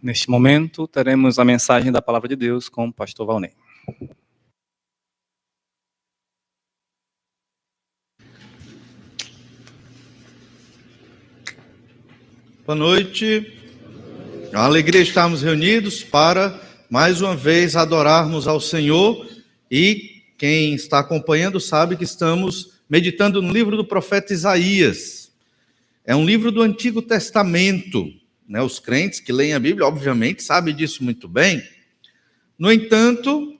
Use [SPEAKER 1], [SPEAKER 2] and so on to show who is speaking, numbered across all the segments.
[SPEAKER 1] Neste momento, teremos a mensagem da Palavra de Deus com o pastor Valnei.
[SPEAKER 2] Boa noite. É uma alegria estarmos reunidos para, mais uma vez, adorarmos ao Senhor. E quem está acompanhando sabe que estamos meditando no livro do profeta Isaías. É um livro do Antigo Testamento. Os crentes que leem a Bíblia, obviamente, sabem disso muito bem. No entanto,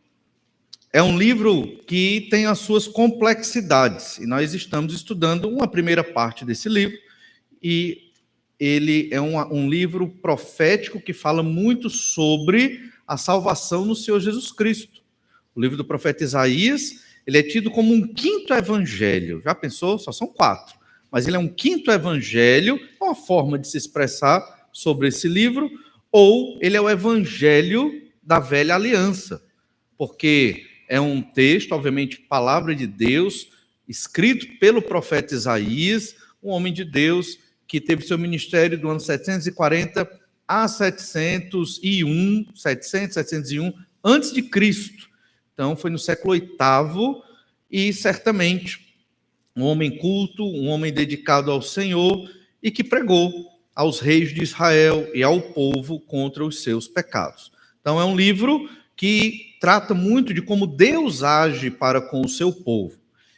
[SPEAKER 2] é um livro que tem as suas complexidades. E nós estamos estudando uma primeira parte desse livro. E ele é um livro profético que fala muito sobre a salvação no Senhor Jesus Cristo. O livro do profeta Isaías, ele é tido como um quinto evangelho. Já pensou? Só são 4. Mas ele é um quinto evangelho, uma forma de se expressar sobre esse livro, ou ele é o evangelho da velha aliança, porque é um texto, obviamente, palavra de Deus, escrito pelo profeta Isaías, um homem de Deus que teve seu ministério do ano 740 a 701, antes de Cristo. Então, foi no século VIII, e certamente um homem culto, um homem dedicado ao Senhor, e que pregou aos reis de Israel e ao povo contra os seus pecados. Então, é um livro que trata muito de como Deus age para com o seu povo.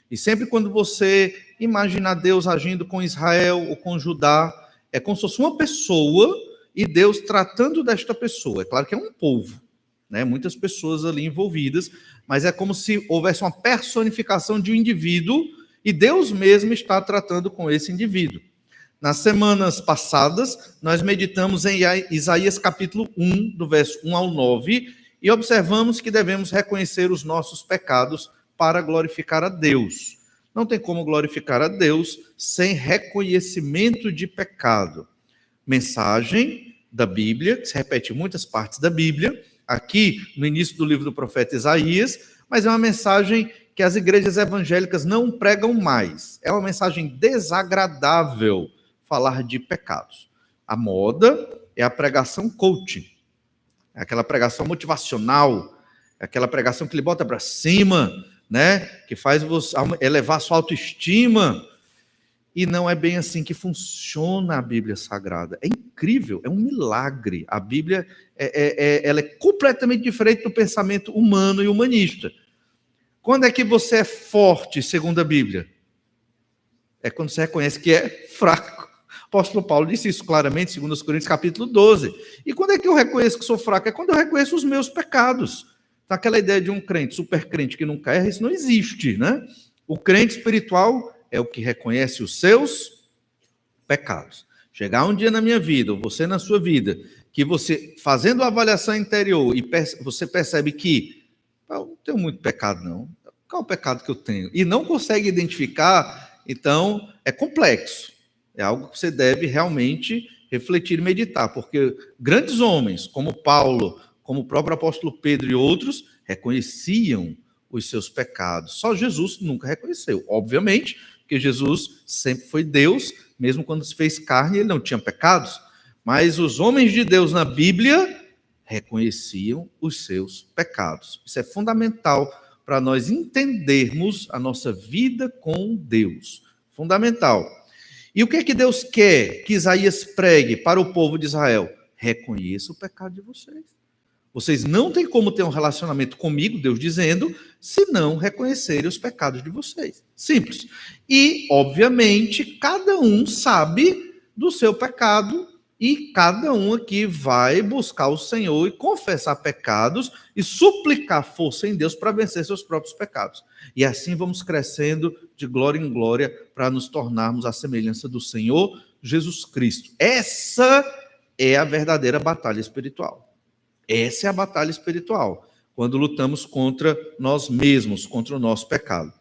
[SPEAKER 2] E sempre quando você imaginar Deus agindo com Israel ou com Judá, é como se fosse uma pessoa e Deus tratando desta pessoa. É claro que é um povo, muitas pessoas ali envolvidas, mas é como se houvesse uma personificação de um indivíduo e Deus mesmo está tratando com esse indivíduo. Nas semanas passadas, nós meditamos em Isaías capítulo 1, do verso 1 ao 9, e observamos que devemos reconhecer os nossos pecados para glorificar a Deus. Não tem como glorificar a Deus sem reconhecimento de pecado. Mensagem da Bíblia, que se repete em muitas partes da Bíblia, aqui no início do livro do profeta Isaías, mas é uma mensagem que as igrejas evangélicas não pregam mais. É uma mensagem desagradável falar de pecados. A moda é a pregação coaching, é aquela pregação motivacional, é aquela pregação que lhe bota para cima, que faz você elevar sua autoestima, e não é bem assim que funciona a Bíblia Sagrada. É incrível, é um milagre. A Bíblia ela é completamente diferente do pensamento humano e humanista. Quando é que você é forte, segundo a Bíblia? É quando você reconhece que é fraco. O apóstolo Paulo disse isso claramente, em 2 Coríntios capítulo 12. E quando é que eu reconheço que sou fraco? É quando eu reconheço os meus pecados. Então, aquela ideia de um crente, super crente que nunca erra, isso não existe, O crente espiritual é o que reconhece os seus pecados. Chegar um dia na minha vida, ou você na sua vida, que você, fazendo a avaliação interior, e você percebe que eu não tenho muito pecado, não. Qual é o pecado que eu tenho? E não consegue identificar, então é complexo. É algo que você deve realmente refletir e meditar, porque grandes homens, como Paulo, como o próprio apóstolo Pedro e outros, reconheciam os seus pecados. Só Jesus nunca reconheceu, obviamente, porque Jesus sempre foi Deus, mesmo quando se fez carne, ele não tinha pecados, mas os homens de Deus na Bíblia reconheciam os seus pecados. Isso é fundamental para nós entendermos a nossa vida com Deus. Fundamental. E o que é que Deus quer que Isaías pregue para o povo de Israel? Reconheça o pecado de vocês. Vocês não têm como ter um relacionamento comigo, Deus dizendo, se não reconhecerem os pecados de vocês. Simples. E, obviamente, cada um sabe do seu pecado e cada um aqui vai buscar o Senhor e confessar pecados e suplicar força em Deus para vencer seus próprios pecados. E assim vamos crescendo de glória em glória para nos tornarmos a semelhança do Senhor Jesus Cristo. Essa é a verdadeira batalha espiritual. Essa é a batalha espiritual, quando lutamos contra nós mesmos, contra o nosso pecado.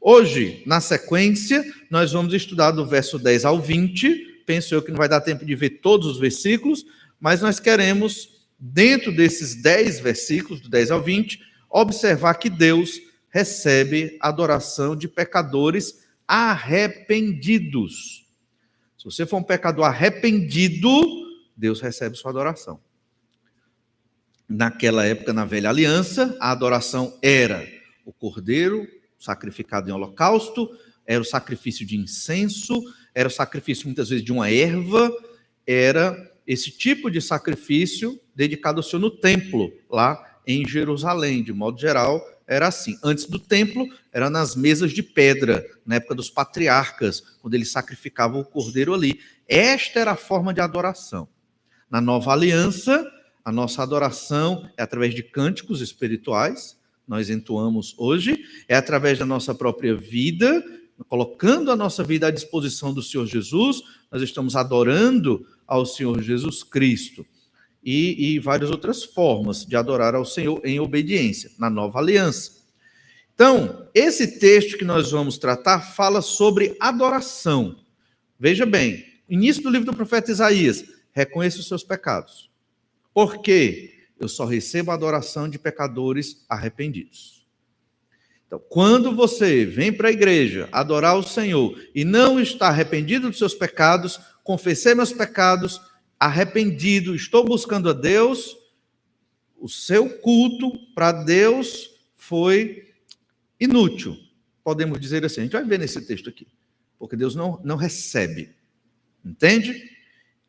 [SPEAKER 2] Hoje, na sequência, nós vamos estudar do verso 10 ao 20. Penso eu que não vai dar tempo de ver todos os versículos, mas nós queremos, dentro desses 10 versículos, do 10 ao 20, observar que Deus recebe a adoração de pecadores arrependidos. Se você for um pecador arrependido, Deus recebe sua adoração. Naquela época, na velha aliança, a adoração era o cordeiro sacrificado em holocausto, era o sacrifício de incenso, era o sacrifício muitas vezes de uma erva, era esse tipo de sacrifício dedicado ao Senhor no templo, lá em Jerusalém. De modo geral, era assim. Antes do templo, era nas mesas de pedra, na época dos patriarcas, quando eles sacrificavam o cordeiro ali. Esta era a forma de adoração. Na nova aliança, a nossa adoração é através de cânticos espirituais, nós entoamos hoje, é através da nossa própria vida, colocando a nossa vida à disposição do Senhor Jesus, nós estamos adorando ao Senhor Jesus Cristo. E várias outras formas de adorar ao Senhor em obediência, na nova aliança. Então, esse texto que nós vamos tratar fala sobre adoração. Veja bem, início do livro do profeta Isaías, reconheça os seus pecados. Por quê? Eu só recebo a adoração de pecadores arrependidos. Então, quando você vem para a igreja adorar o Senhor e não está arrependido dos seus pecados, confessei meus pecados, arrependido, estou buscando a Deus, o seu culto para Deus foi inútil. Podemos dizer assim, a gente vai ver nesse texto aqui, porque Deus não recebe. Entende?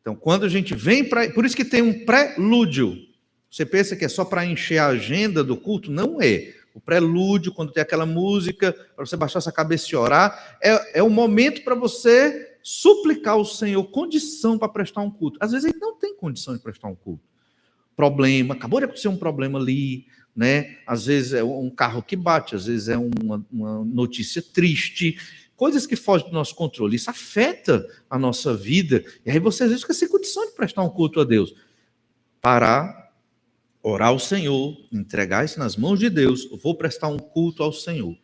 [SPEAKER 2] Então, quando a gente vem para... Por isso que tem um prelúdio. Você pensa que é só para encher a agenda do culto? Não é. O prelúdio, quando tem aquela música, para você baixar essa cabeça e orar, é um momento para você suplicar ao Senhor condição para prestar um culto. Às vezes ele não tem condição de prestar um culto. Problema, acabou de acontecer um problema ali, né? Às vezes é um carro que bate, às vezes é uma notícia triste, coisas que fogem do nosso controle. Isso afeta a nossa vida. E aí você às vezes fica sem condição de prestar um culto a Deus. Parar, orar ao Senhor, entregar isso nas mãos de Deus. Eu vou prestar um culto ao Senhor.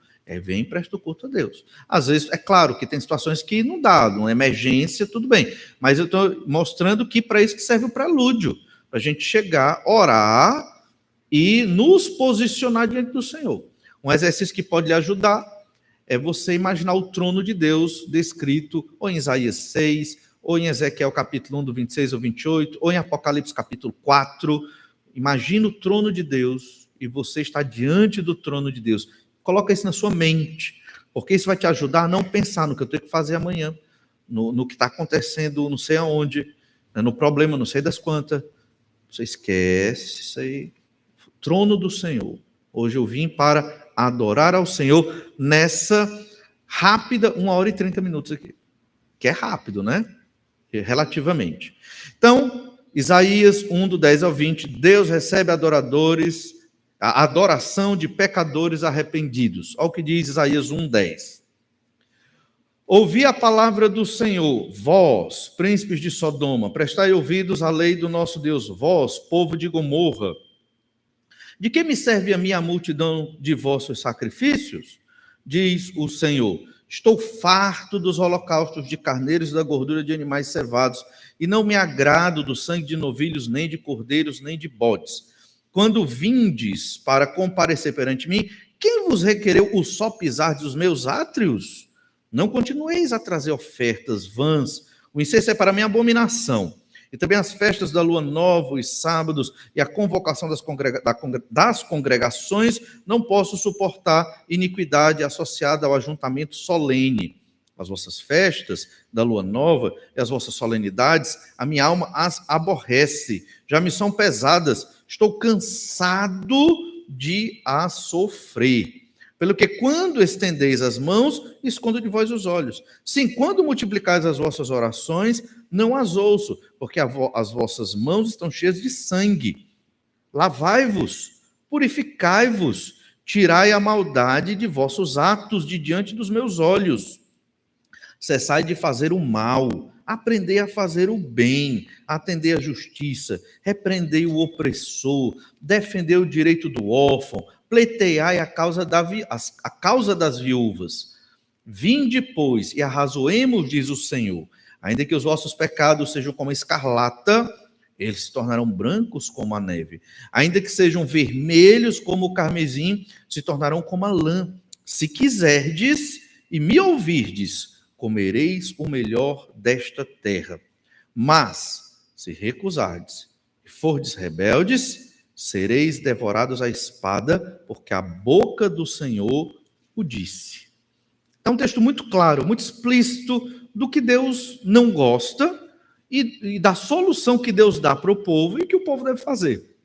[SPEAKER 2] Vem e presta o culto a Deus. Às vezes, é claro que tem situações que não dá, uma emergência, tudo bem. Mas eu estou mostrando que para isso que serve o prelúdio. Para a gente chegar, orar e nos posicionar diante do Senhor. Um exercício que pode lhe ajudar é você imaginar o trono de Deus descrito ou em Isaías 6, ou em Ezequiel capítulo 1, do 26 ao 28, ou em Apocalipse capítulo 4. Imagina o trono de Deus e você está diante do trono de Deus. Coloca isso na sua mente, porque isso vai te ajudar a não pensar no que eu tenho que fazer amanhã, no que está acontecendo não sei aonde, no problema não sei das quantas. Você esquece isso aí. Trono do Senhor. Hoje eu vim para adorar ao Senhor nessa rápida 1h30 aqui. Que é rápido, né? Relativamente. Então, Isaías 1, do 10 ao 20, Deus recebe adoradores, a adoração de pecadores arrependidos. Olha o que diz Isaías 1:10. Ouvi a palavra do Senhor, vós, príncipes de Sodoma, prestai ouvidos à lei do nosso Deus, vós, povo de Gomorra. De que me serve a mim a multidão de vossos sacrifícios? Diz o Senhor. Estou farto dos holocaustos de carneiros e da gordura de animais cevados, e não me agrado do sangue de novilhos, nem de cordeiros, nem de bodes. Quando vindes para comparecer perante mim, quem vos requereu o só pisar dos meus átrios? Não continueis a trazer ofertas vãs. O incenso é para mim abominação. E também as festas da lua nova, os sábados e a convocação das congregações, não posso suportar iniquidade associada ao ajuntamento solene. As vossas festas da lua nova e as vossas solenidades, a minha alma as aborrece. Já me são pesadas, estou cansado de as sofrer. Pelo que quando estendeis as mãos, escondo de vós os olhos. Sim, quando multiplicais as vossas orações, não as ouço, porque as vossas mãos estão cheias de sangue. Lavai-vos, purificai-vos, tirai a maldade de vossos atos de diante dos meus olhos. Cessai de fazer o mal, aprendei a fazer o bem, atendei a justiça, repreendei o opressor, defendei o direito do órfão, pleiteai a causa das viúvas. Vinde, pois, e arrazoemos, diz o Senhor. Ainda que os vossos pecados sejam como a escarlata, eles se tornarão brancos como a neve. Ainda que sejam vermelhos como o carmesim, se tornarão como a lã. Se quiserdes, e me ouvirdes, comereis o melhor desta terra. Mas, se recusardes e fordes rebeldes, sereis devorados à espada, porque a boca do Senhor o disse. É um texto muito claro, muito explícito do que Deus não gosta e da solução que Deus dá para o povo e que o povo deve fazer.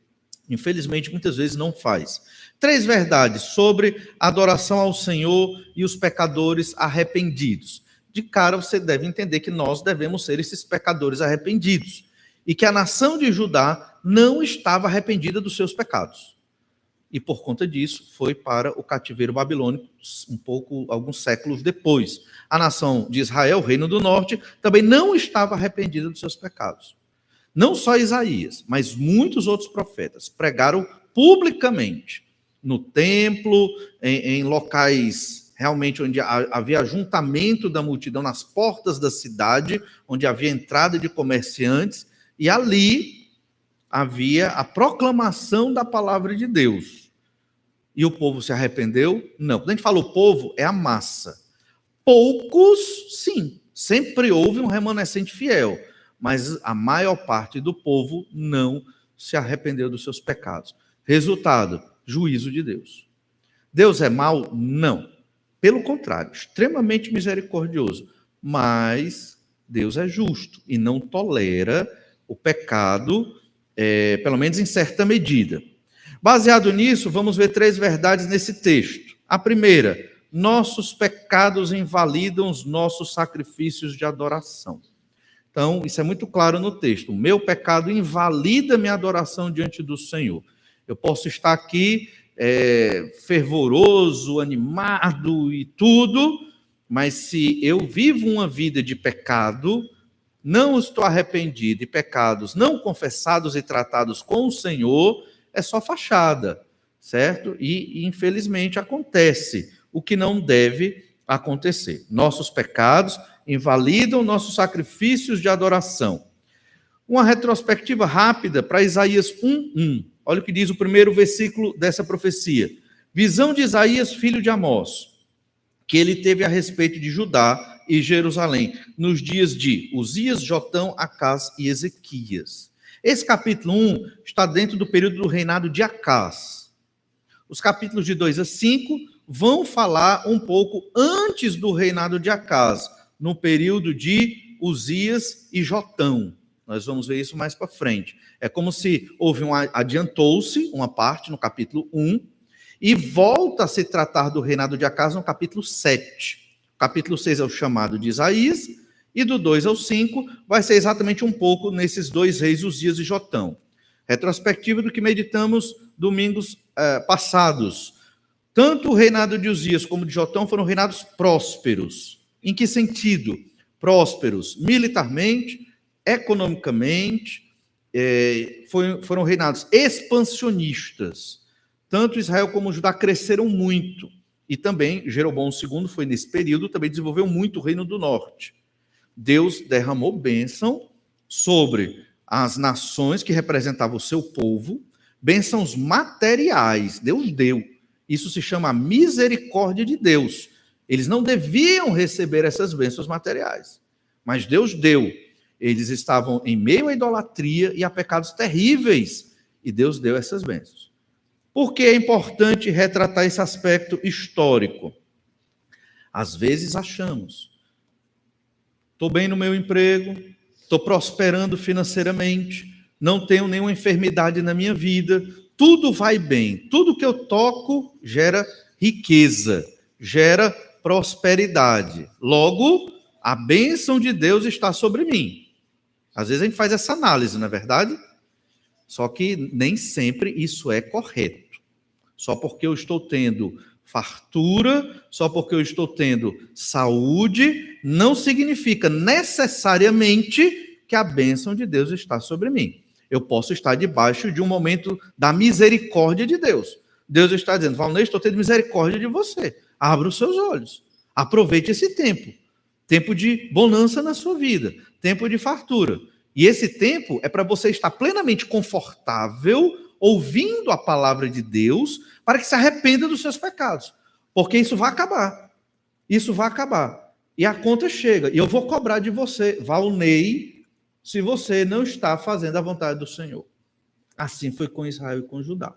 [SPEAKER 2] Infelizmente, muitas vezes não faz. 3 verdades sobre a adoração ao Senhor e os pecadores arrependidos. De cara, você deve entender que nós devemos ser esses pecadores arrependidos e que a nação de Judá não estava arrependida dos seus pecados. E por conta disso, foi para o cativeiro babilônico alguns séculos depois. A nação de Israel, o reino do norte, também não estava arrependida dos seus pecados. Não só Isaías, mas muitos outros profetas pregaram publicamente, no templo, em locais realmente onde havia ajuntamento da multidão, nas portas da cidade, onde havia entrada de comerciantes, e ali havia a proclamação da palavra de Deus. E o povo se arrependeu? Não. Quando a gente fala o povo, é a massa. Poucos, sim, sempre houve um remanescente fiel, mas a maior parte do povo não se arrependeu dos seus pecados. Resultado, juízo de Deus. Deus é mau? Não. Pelo contrário, extremamente misericordioso. Mas Deus é justo e não tolera o pecado, pelo menos em certa medida. Baseado nisso, vamos ver 3 verdades nesse texto. A primeira, nossos pecados invalidam os nossos sacrifícios de adoração. Então, isso é muito claro no texto. O meu pecado invalida minha adoração diante do Senhor. Eu posso estar aqui fervoroso, animado e tudo, mas se eu vivo uma vida de pecado, não estou arrependido, e pecados não confessados e tratados com o Senhor, é só fachada, certo? E infelizmente acontece o que não deve acontecer. Nossos pecados invalidam nossos sacrifícios de adoração. Uma retrospectiva rápida para Isaías 1:1. Olha o que diz o primeiro versículo dessa profecia. Visão de Isaías, filho de Amós, que ele teve a respeito de Judá e Jerusalém, nos dias de Uzias, Jotão, Acás e Ezequias. Esse capítulo 1 está dentro do período do reinado de Acás. Os capítulos de 2 a 5 vão falar um pouco antes do reinado de Acás, no período de Uzias e Jotão. Nós vamos ver isso mais para frente. É como se adiantou-se uma parte no capítulo 1 e volta a se tratar do reinado de Acás no capítulo 7. O capítulo 6 é o chamado de Isaías, e do 2 ao 5 vai ser exatamente um pouco nesses 2 reis, Uzias e Jotão. Retrospectiva do que meditamos domingos passados. Tanto o reinado de Uzias como de Jotão foram reinados prósperos. Em que sentido? Prósperos militarmente, economicamente, foram reinados expansionistas. Tanto Israel como Judá cresceram muito. E também Jeroboão II foi nesse período, também desenvolveu muito o reino do norte. Deus derramou bênção sobre as nações que representavam o seu povo, bênçãos materiais, Deus deu. Isso se chama misericórdia de Deus. Eles não deviam receber essas bênçãos materiais, mas Deus deu. Eles estavam em meio à idolatria e a pecados terríveis, e Deus deu essas bênçãos. Por que é importante retratar esse aspecto histórico? Às vezes achamos, estou bem no meu emprego, estou prosperando financeiramente, não tenho nenhuma enfermidade na minha vida, tudo vai bem, tudo que eu toco gera riqueza, gera prosperidade. Logo, a bênção de Deus está sobre mim. Às vezes a gente faz essa análise, não é verdade? Só que nem sempre isso é correto. Só porque eu estou tendo fartura, só porque eu estou tendo saúde, não significa necessariamente que a bênção de Deus está sobre mim. Eu posso estar debaixo de um momento da misericórdia de Deus. Deus está dizendo, Valnei, estou tendo misericórdia de você. Abra os seus olhos. Aproveite esse tempo. Tempo de bonança na sua vida. Tempo de fartura. E esse tempo é para você estar plenamente confortável, ouvindo a palavra de Deus, para que se arrependa dos seus pecados. Porque isso vai acabar. isso vai acabar. E a conta chega, e eu vou cobrar de você, Valnei, se você não está fazendo a vontade do Senhor. Assim foi com Israel e com Judá.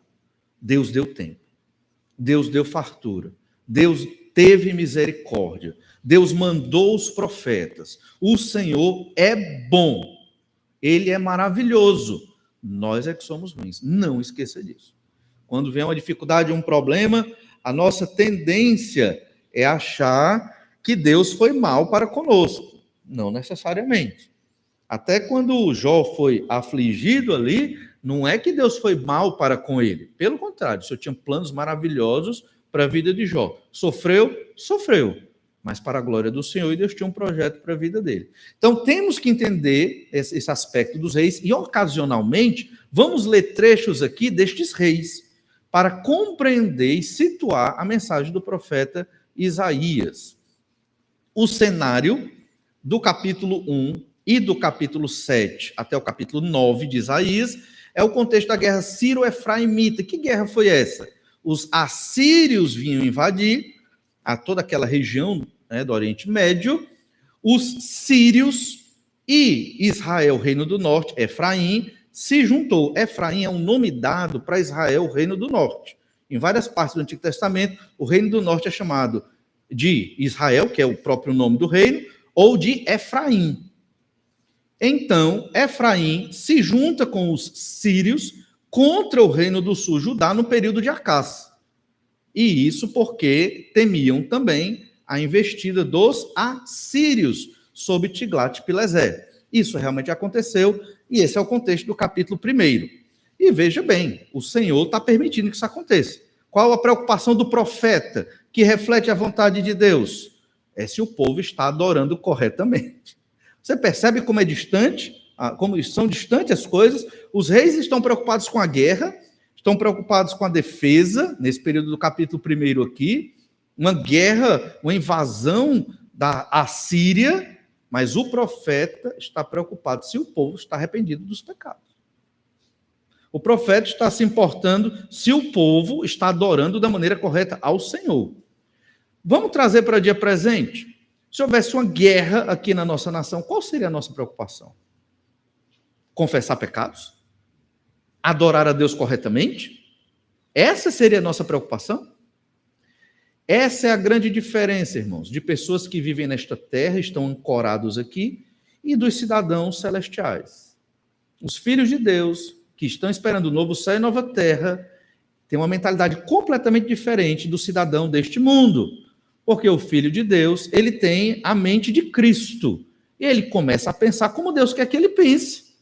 [SPEAKER 2] Deus deu tempo. Deus deu fartura. Deus teve misericórdia. Deus mandou os profetas. O Senhor é bom. Ele é maravilhoso. Nós é que somos ruins. Não esqueça disso. Quando vem uma dificuldade, um problema, a nossa tendência é achar que Deus foi mal para conosco. Não necessariamente. Até quando Jó foi afligido ali, não é que Deus foi mal para com ele. Pelo contrário, o Senhor tinha planos maravilhosos para a vida de Jó. Sofreu? Sofreu. Mas para a glória do Senhor, e Deus tinha um projeto para a vida dele. Então, temos que entender esse aspecto dos reis, e ocasionalmente, vamos ler trechos aqui destes reis, para compreender e situar a mensagem do profeta Isaías. O cenário do capítulo 1 e do capítulo 7 até o capítulo 9 de Isaías é o contexto da guerra sírio-efraimita. Que guerra foi essa? Os assírios vinham invadir a toda aquela região, né, do Oriente Médio, os sírios e Israel, reino do norte, Efraim, se juntou. Efraim é um nome dado para Israel, reino do norte. Em várias partes do Antigo Testamento, o reino do norte é chamado de Israel, que é o próprio nome do reino, ou de Efraim. Então, Efraim se junta com os sírios contra o reino do sul, Judá, no período de Acás. E isso porque temiam também a investida dos assírios sob Tiglat-Pileser. Isso realmente aconteceu, e esse é o contexto do capítulo 1. E veja bem, o Senhor está permitindo que isso aconteça. Qual a preocupação do profeta que reflete a vontade de Deus? É se o povo está adorando corretamente. Você percebe como é distante, como são distantes as coisas? Os reis estão preocupados com a guerra, estão preocupados com a defesa, nesse período do capítulo 1 aqui, uma guerra, uma invasão da Assíria, mas o profeta está preocupado se o povo está arrependido dos pecados. O profeta está se importando se o povo está adorando da maneira correta ao Senhor. Vamos trazer para o dia presente? Se houvesse uma guerra aqui na nossa nação, qual seria a nossa preocupação? Confessar pecados? Adorar a Deus corretamente? Essa seria a nossa preocupação? Essa é a grande diferença, irmãos, de pessoas que vivem nesta terra, estão ancorados aqui, e dos cidadãos celestiais. Os filhos de Deus, que estão esperando o novo céu e nova terra, têm uma mentalidade completamente diferente do cidadão deste mundo. Porque o Filho de Deus, ele tem a mente de Cristo. E ele começa a pensar como Deus quer que ele pense.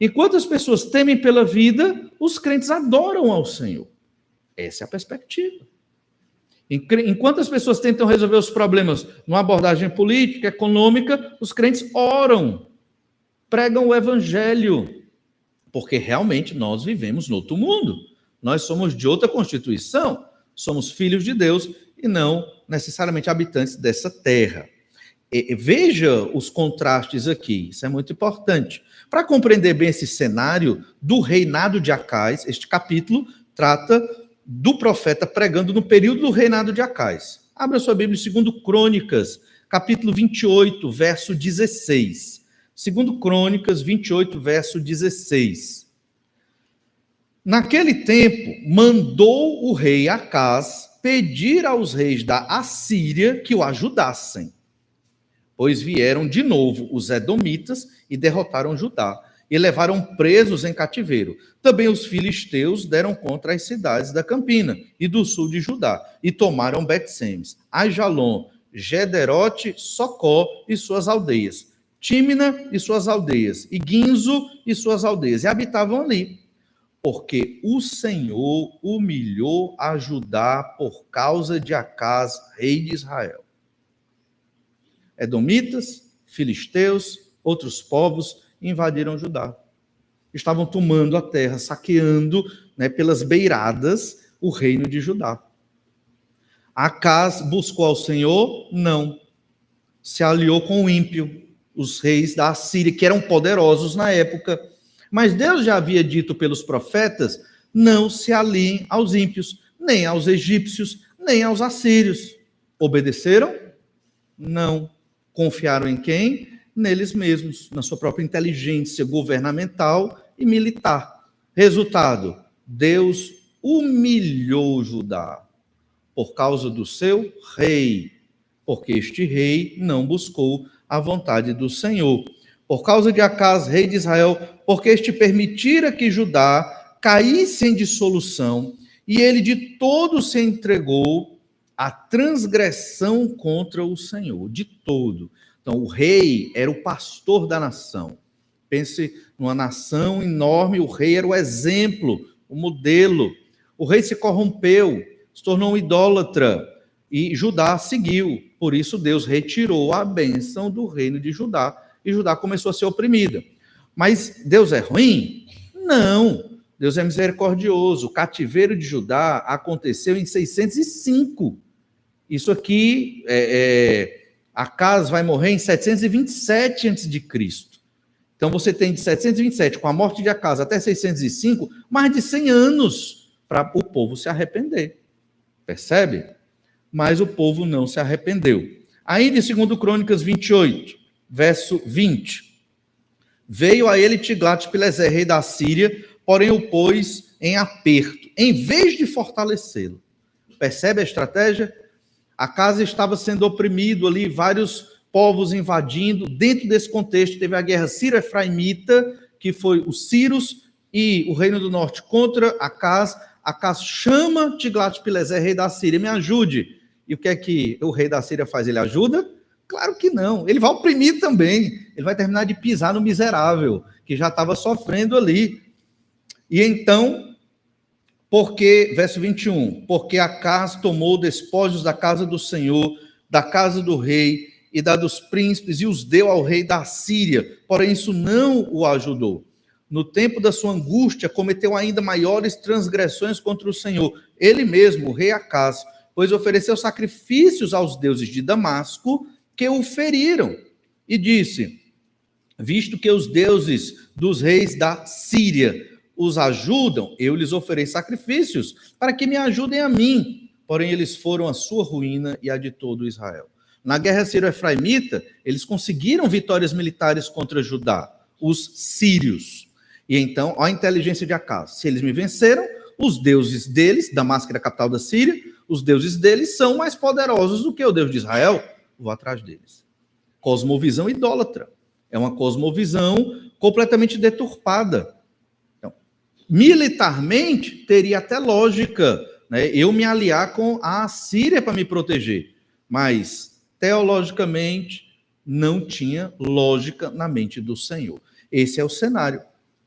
[SPEAKER 2] Enquanto as pessoas temem pela vida, os crentes adoram ao Senhor. Essa é a perspectiva. Enquanto as pessoas tentam resolver os problemas numa abordagem política, econômica, os crentes oram, pregam o evangelho. Porque realmente nós vivemos no outro mundo. Nós somos de outra constituição. Somos filhos de Deus e não necessariamente habitantes dessa terra. Veja os contrastes aqui, isso é muito importante. Para compreender bem esse cenário do reinado de Acás, este capítulo trata do profeta pregando no período do reinado de Acás. Abra sua Bíblia em 2 Crônicas, capítulo 28, verso 16. 2 Crônicas 28, verso 16. Naquele tempo, mandou o rei Acás pedir aos reis da Assíria que o ajudassem, pois vieram de novo os edomitas e derrotaram Judá, e levaram presos em cativeiro. Também os filisteus deram contra as cidades da Campina e do sul de Judá, e tomaram Bet-Semes, Aijalon, Gederote, Socó e suas aldeias, Tímina e suas aldeias, e Guinzo e suas aldeias, e habitavam ali. Porque o Senhor humilhou a Judá por causa de Acás, rei de Israel. Edomitas, filisteus, outros povos invadiram Judá. Estavam tomando a terra, saqueando, né, pelas beiradas o reino de Judá. Acás buscou ao Senhor? Não. Se aliou com o ímpio, os reis da Assíria, que eram poderosos na época. Mas Deus já havia dito pelos profetas, não se aliem aos ímpios, nem aos egípcios, nem aos assírios. Obedeceram? Não. Confiaram em quem? Neles mesmos, na sua própria inteligência governamental e militar. Resultado: Deus humilhou Judá por causa do seu rei, porque este rei não buscou a vontade do Senhor. Por causa de Acás, rei de Israel, porque este permitira que Judá caísse em dissolução, e ele de todo se entregou à transgressão contra o Senhor, de todo. Então, o rei era o pastor da nação. Pense numa nação enorme, o rei era o exemplo, o modelo. O rei se corrompeu, se tornou um idólatra, e Judá seguiu. Por isso, Deus retirou a bênção do reino de Judá, e Judá começou a ser oprimida. Mas Deus é ruim? Não. Deus é misericordioso. O cativeiro de Judá aconteceu em 605. Isso aqui, Acás vai morrer em 727 a.C. Então você tem de 727, com a morte de Acás, até 605, mais de 100 anos para o povo se arrepender. Percebe? Mas o povo não se arrependeu. Ainda em 2 Crônicas 28, verso 20. Veio a ele Tiglat-Pileser, rei da Síria, porém o pôs em aperto, em vez de fortalecê-lo. Percebe a estratégia? Acás estava sendo oprimido ali, vários povos invadindo. Dentro desse contexto, teve a guerra sírio-efraimita, que foi os sírios e o reino do norte contra Acás. Acás chama Tiglat-Pileser, rei da Síria, me ajude. E o que é que o rei da Síria faz? Ele ajuda? Claro que não. Ele vai oprimir também. Ele vai terminar de pisar no miserável, que já estava sofrendo ali. E então, verso 21, porque Acás tomou despojos da casa do Senhor, da casa do rei e da dos príncipes, e os deu ao rei da Síria, porém isso não o ajudou. No tempo da sua angústia, cometeu ainda maiores transgressões contra o Senhor. Ele mesmo, o rei Acás, pois ofereceu sacrifícios aos deuses de Damasco, que o feriram. E disse, visto que os deuses dos reis da Síria os ajudam, eu lhes ofereço sacrifícios, para que me ajudem a mim. Porém, eles foram a sua ruína e a de todo Israel. Na guerra sírio-efraimita, eles conseguiram vitórias militares contra Judá, os sírios. E então, a inteligência de Acás. Se eles me venceram, os deuses deles, Damasco era a capital da Síria, os deuses deles são mais poderosos do que o Deus de Israel. Vou atrás deles. Cosmovisão idólatra. É uma cosmovisão completamente deturpada. Então, militarmente, teria até lógica, né, eu me aliar com a Síria para me proteger. Mas, teologicamente, não tinha lógica na mente do Senhor. Esse é o cenário.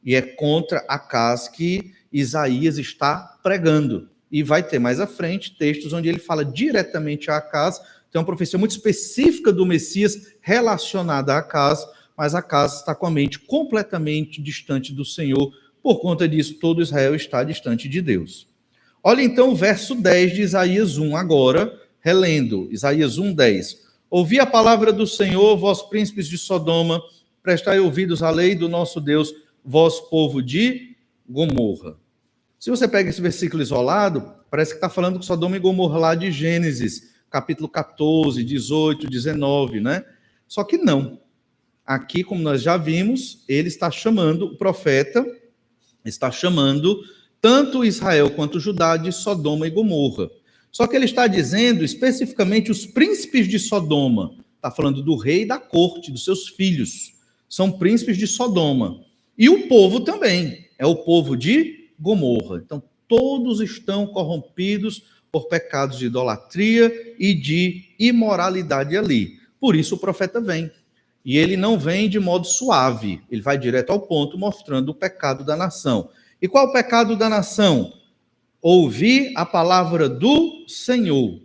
[SPEAKER 2] E é contra Acás que Isaías está pregando. E vai ter mais à frente textos onde ele fala diretamente a Acás. Tem uma profecia muito específica do Messias relacionada a Acás, mas Acás está com a mente completamente distante do Senhor. Por conta disso, todo Israel está distante de Deus. Olha então o verso 10 de Isaías 1, agora, relendo, Isaías 1, 10. Ouvi a palavra do Senhor, vós príncipes de Sodoma, prestai ouvidos à lei do nosso Deus, vós povo de Gomorra. Se você pega esse versículo isolado, parece que está falando de Sodoma e Gomorra lá de Gênesis, capítulo 14, 18, 19, né? Só que não. Aqui, como nós já vimos, ele está chamando, o profeta está chamando tanto Israel quanto Judá de Sodoma e Gomorra. Só que ele está dizendo especificamente os príncipes de Sodoma. Está falando do rei e da corte, dos seus filhos. São príncipes de Sodoma. E o povo também, é o povo de Gomorra. Então, todos estão corrompidos por pecados de idolatria e de imoralidade ali. Por isso o profeta vem. E ele não vem de modo suave, ele vai direto ao ponto, mostrando o pecado da nação. E qual o pecado da nação? Ouvir a palavra do Senhor.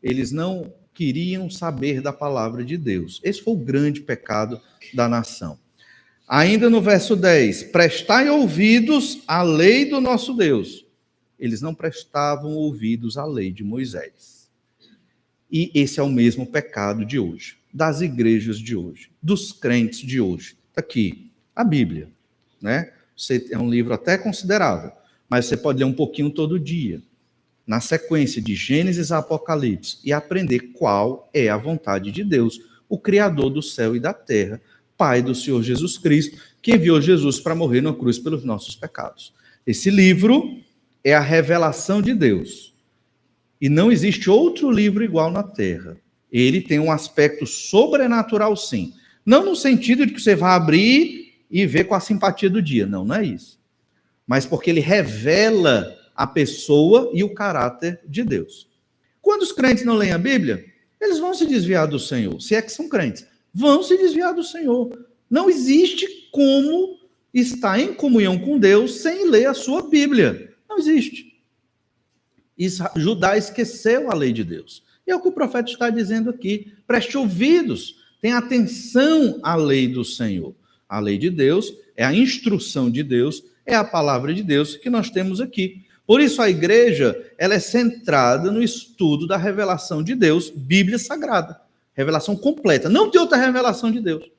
[SPEAKER 2] Eles não queriam saber da palavra de Deus. Esse foi o grande pecado da nação. Ainda no verso 10, prestai ouvidos à lei do nosso Deus. Eles não prestavam ouvidos à lei de Moisés. E esse é o mesmo pecado de hoje, das igrejas de hoje, dos crentes de hoje. Está aqui, a Bíblia, né? É um livro até considerável, mas você pode ler um pouquinho todo dia. na sequência de Gênesis a Apocalipse e aprender qual é a vontade de Deus, o Criador do céu e da terra, Pai do Senhor Jesus Cristo, que enviou Jesus para morrer na cruz pelos nossos pecados. Esse livro é a revelação de Deus. E não existe outro livro igual na terra. Ele tem um aspecto sobrenatural, sim. Não no sentido de que você vai abrir e ver com a simpatia do dia. Não, não é isso. Mas porque ele revela a pessoa e o caráter de Deus. Quando os crentes não leem a Bíblia, eles vão se desviar do Senhor. Se é que são crentes, vão se desviar do Senhor. Não existe como estar em comunhão com Deus sem ler a sua Bíblia. Não existe. Judá esqueceu a lei de Deus. E é o que o profeta está dizendo aqui. Preste ouvidos, tenha atenção à lei do Senhor. A lei de Deus é a instrução de Deus, é a palavra de Deus que nós temos aqui. Por isso a igreja, ela é centrada no estudo da revelação de Deus, Bíblia Sagrada. Revelação completa. Não tem outra revelação de Deus.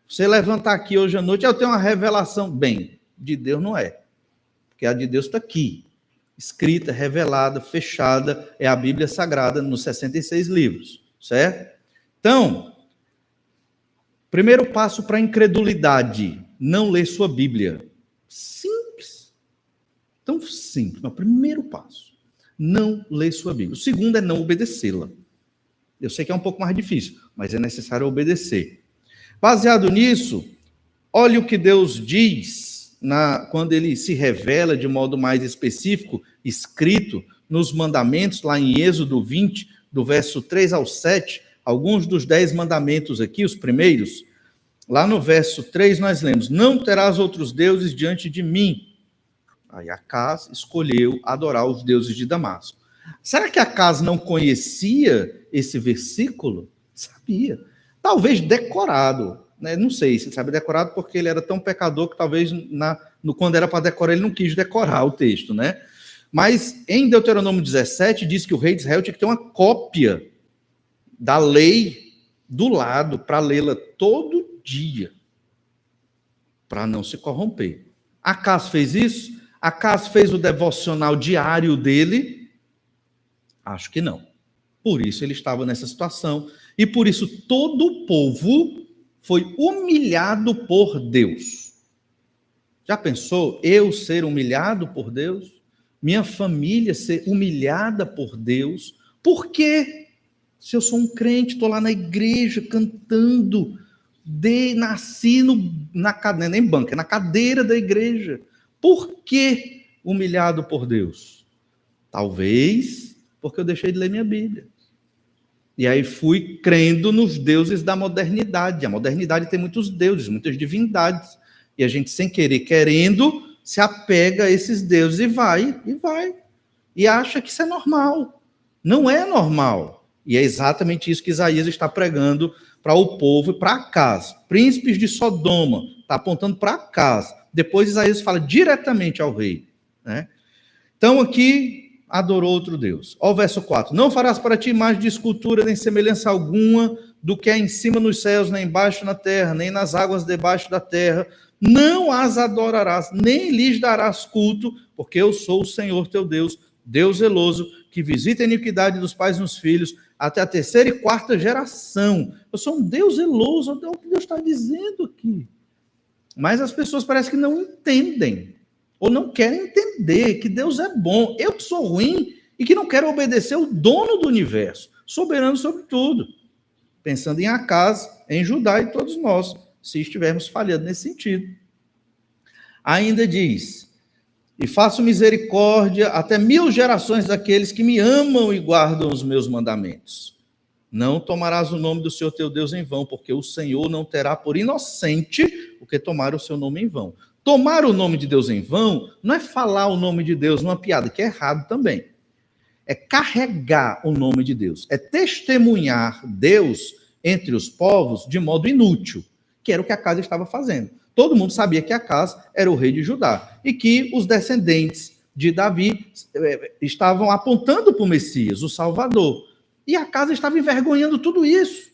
[SPEAKER 2] Você levantar aqui hoje à noite, eu tenho uma revelação. Bem, de Deus não é. Porque a de Deus está aqui. Escrita, revelada, fechada, é a Bíblia Sagrada nos 66 livros. Certo? Então, primeiro passo para a incredulidade, não ler sua Bíblia. Simples. Tão simples. O primeiro passo, não ler sua Bíblia. O segundo é não obedecê-la. Eu sei que é um pouco mais difícil, mas é necessário obedecer. Baseado nisso, olha o que Deus diz quando ele se revela de modo mais específico, escrito nos mandamentos, lá em Êxodo 20, do verso 3 ao 7, alguns dos 10 mandamentos aqui, os primeiros. Lá no verso 3 nós lemos: não terás outros deuses diante de mim. Aí Acaz escolheu adorar os deuses de Damasco. Será que Acaz não conhecia esse versículo? Sabia. Talvez decorado. Né? Não sei se sabe decorado, porque ele era tão pecador que talvez quando era para decorar ele não quis decorar o texto. Né? Mas em Deuteronômio 17 diz que o rei de Israel tinha que ter uma cópia da lei do lado para lê-la todo dia, para não se corromper. Acaz fez isso? Acaz fez o devocional diário dele? Acho que não. Por isso ele estava nessa situação. E por isso todo o povo foi humilhado por Deus. Já pensou eu ser humilhado por Deus? Minha família ser humilhada por Deus? Por quê? Se eu sou um crente, estou lá na igreja cantando, nasci nem banca, é na cadeira da igreja. Por que humilhado por Deus? Talvez porque eu deixei de ler minha Bíblia. E aí fui crendo nos deuses da modernidade. A modernidade tem muitos deuses, muitas divindades. E a gente, sem querer, querendo, se apega a esses deuses e vai. E acha que isso é normal. Não é normal. E é exatamente isso que Isaías está pregando para o povo e para Acaz. Príncipes de Sodoma. Está apontando para Acaz. Depois Isaías fala diretamente ao rei. Né? Então aqui adorou outro Deus. Olha o verso 4. Não farás para ti imagem de escultura, nem semelhança alguma do que é em cima nos céus, nem embaixo na terra, nem nas águas debaixo da terra. Não as adorarás, nem lhes darás culto, porque eu sou o Senhor teu Deus, Deus zeloso, que visita a iniquidade dos pais nos filhos, até a 3ª e 4ª geração. Eu sou um Deus zeloso, é o que Deus está dizendo aqui. Mas as pessoas parecem que não entendem, ou não querem entender que Deus é bom. Eu que sou ruim e que não quero obedecer o dono do universo, soberano sobre tudo. Pensando em Acaz, em Judá e todos nós, se estivermos falhando nesse sentido. Ainda diz: e faço misericórdia até 1000 gerações daqueles que me amam e guardam os meus mandamentos. Não tomarás o nome do Senhor teu Deus em vão, porque o Senhor não terá por inocente o que tomar o seu nome em vão. Tomar o nome de Deus em vão não é falar o nome de Deus numa piada, que é errado também. É carregar o nome de Deus. É testemunhar Deus entre os povos de modo inútil, que era o que Acaz estava fazendo. Todo mundo sabia que Acaz era o rei de Judá e que os descendentes de Davi estavam apontando para o Messias, o Salvador. E Acaz estava envergonhando tudo isso.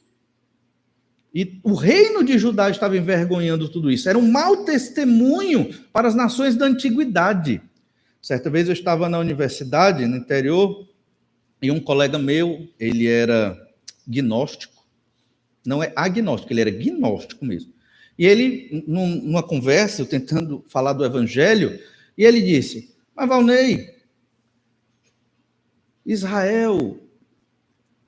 [SPEAKER 2] E o reino de Judá estava envergonhando tudo isso. Era um mau testemunho para as nações da antiguidade. Certa vez eu estava na universidade, no interior, e um colega meu, ele era gnóstico, não é agnóstico, ele era gnóstico mesmo. E ele, numa conversa, eu tentando falar do evangelho, e ele disse, mas Valnei, Israel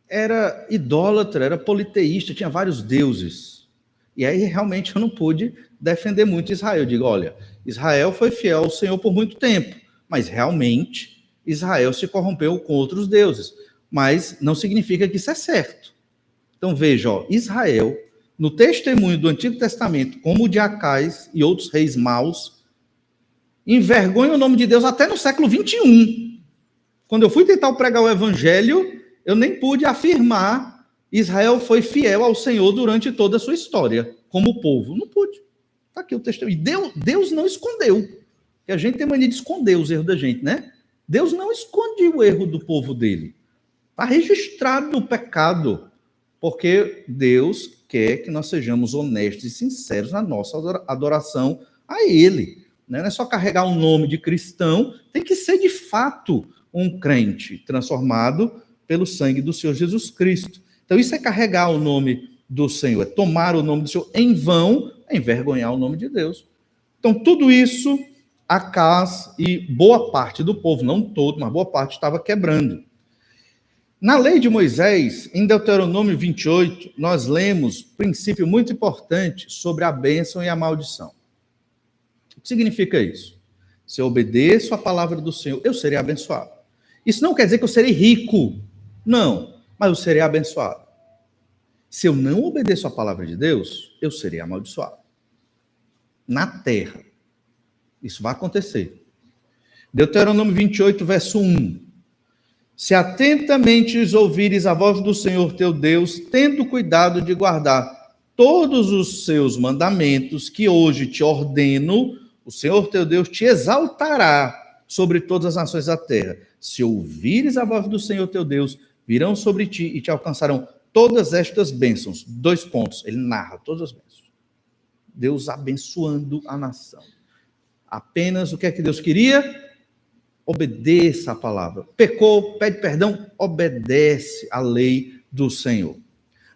[SPEAKER 2] era idólatra, era politeísta, tinha vários deuses. E aí realmente eu não pude defender muito Israel. Eu digo, olha, Israel foi fiel ao Senhor por muito tempo, mas realmente Israel se corrompeu com outros deuses. Mas não significa que isso é certo. Então veja, ó, Israel, no testemunho do Antigo Testamento, como o de Acais e outros reis maus, envergonha o nome de Deus até no século 21. Quando eu fui tentar pregar o evangelho, eu nem pude afirmar Israel foi fiel ao Senhor durante toda a sua história, como povo. Não pude. Está aqui o testemunho. E Deus não escondeu. Porque a gente tem mania de esconder os erros da gente, né? Deus não esconde o erro do povo dele. Está registrado o pecado, porque Deus quer que nós sejamos honestos e sinceros na nossa adoração a Ele. Não é só carregar um nome de cristão, tem que ser de fato um crente transformado pelo sangue do Senhor Jesus Cristo. Então isso é carregar o nome do Senhor, é tomar o nome do Senhor em vão, é envergonhar o nome de Deus. Então tudo isso, Acaz e boa parte do povo, não todo, mas boa parte estava quebrando. Na lei de Moisés, em Deuteronômio 28, nós lemos um princípio muito importante sobre a bênção e a maldição. O que significa isso? Se eu obedeço a palavra do Senhor, eu serei abençoado. Isso não quer dizer que eu serei rico, não, mas eu serei abençoado. Se eu não obedeço a palavra de Deus, eu serei amaldiçoado. Na terra. Isso vai acontecer. Deuteronômio 28, verso 1. Se atentamente ouvires a voz do Senhor teu Deus, tendo cuidado de guardar todos os seus mandamentos que hoje te ordeno, o Senhor teu Deus te exaltará sobre todas as nações da terra. Se ouvires a voz do Senhor teu Deus, virão sobre ti e te alcançarão todas estas bênçãos. 2 pontos, ele narra todas as bênçãos. Deus abençoando a nação. Apenas o que é que Deus queria? Obedeça a palavra. Pecou, pede perdão, obedece a lei do Senhor.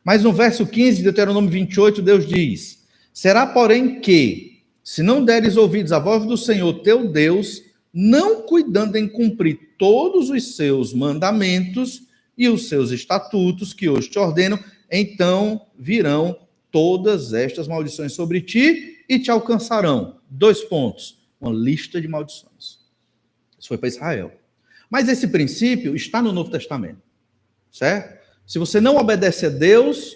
[SPEAKER 2] Mas no verso 15 de Deuteronômio 28, Deus diz, será porém que, se não deres ouvidos à voz do Senhor teu Deus, não cuidando em cumprir todos os seus mandamentos e os seus estatutos que hoje te ordeno, então virão todas estas maldições sobre ti e te alcançarão. 2 pontos, uma lista de maldições. Isso foi para Israel. Mas esse princípio está no Novo Testamento, certo? Se você não obedece a Deus,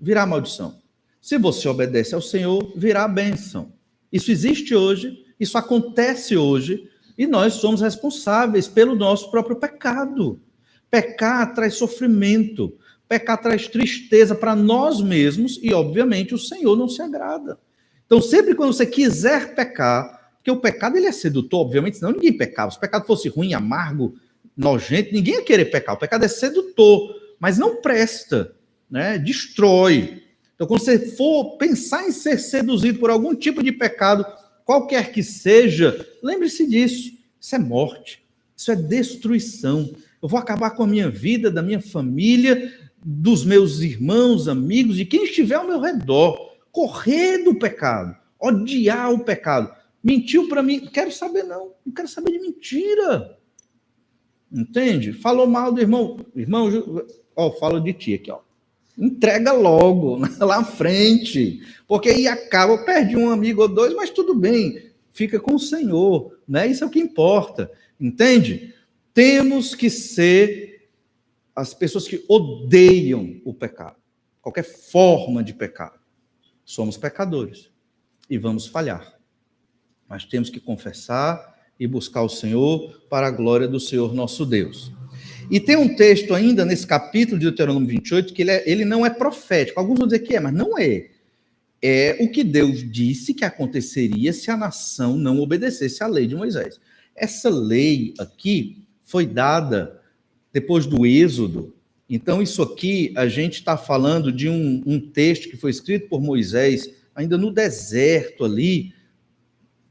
[SPEAKER 2] virá maldição. Se você obedece ao Senhor, virá bênção. Isso existe hoje, isso acontece hoje, e nós somos responsáveis pelo nosso próprio pecado. Pecar traz sofrimento, pecar traz tristeza para nós mesmos, e obviamente o Senhor não se agrada. Então sempre quando você quiser pecar, porque o pecado ele é sedutor, obviamente, senão ninguém pecava. Se o pecado fosse ruim, amargo, nojento, ninguém ia querer pecar. O pecado é sedutor, mas não presta, né? Destrói. Então, quando você for pensar em ser seduzido por algum tipo de pecado, qualquer que seja, lembre-se disso. Isso é morte, isso é destruição. Eu vou acabar com a minha vida, da minha família, dos meus irmãos, amigos, de quem estiver ao meu redor. Correr do pecado, odiar o pecado. Mentiu para mim, não quero saber não quero saber de mentira. Entende? Falou mal do irmão, fala de ti aqui, ó. Entrega logo, lá à frente, porque aí acaba, perde um amigo ou 2, mas tudo bem, fica com o Senhor, né? Isso é o que importa, entende? Temos que ser as pessoas que odeiam o pecado, qualquer forma de pecado. Somos pecadores e vamos falhar. Mas temos que confessar e buscar o Senhor para a glória do Senhor nosso Deus. E tem um texto ainda nesse capítulo de Deuteronômio 28 que ele não é profético. Alguns vão dizer que é, mas não é. É o que Deus disse que aconteceria se a nação não obedecesse à lei de Moisés. Essa lei aqui foi dada depois do Êxodo. Então isso aqui, a gente está falando de um texto que foi escrito por Moisés, ainda no deserto ali,